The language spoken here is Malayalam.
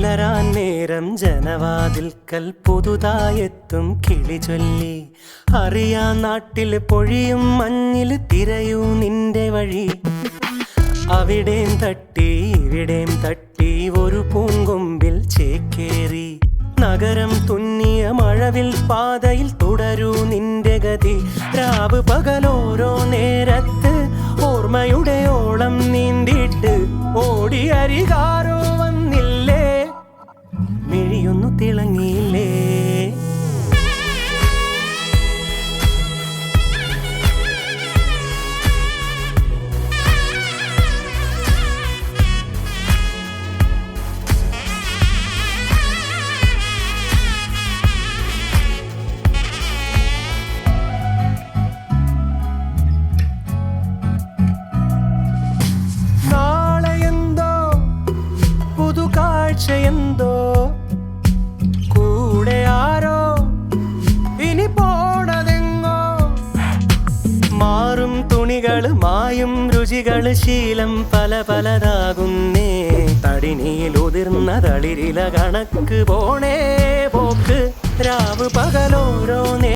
പുലരാൻ നേരം ജനവാതിൽക്കൽ പുതുതായെത്തും കിളി ചൊല്ലി. അറിയാ നാട്ടിൽ പൊഴിയും മഞ്ഞിൽ തിരയൂ നിന്റെ വഴി. അവിടേം തട്ടി ഇവിടേം തട്ടി ഒരു പൂങ്കൊമ്പിൽ ചേക്കേറി. നഗരം തുന്നിയ മഴവിൽ പാതയിൽ തുടരൂ നിന്റെ ഗതി. രാവ് പകലോരോ നേരത്ത് ഓർമ്മയുടെ ഓളം നീന്തിയിട്ട് ഓടി അരികാരോ വന്നില്ലേ, മിഴിയൊന്നു തിളങ്ങിയില്ലേ. എന്തോ കൂടെ ആരോ ഇനി പോണതെങ്ങോ. മാറും തുണികള് മായും രുചികള് ശീലം പല പലതാകുന്നേ. തടിനിയിൽ ഉതിർന്ന തളിരില കണക്ക് പോണേ പോക്ക്. രാവ് പകലോരോ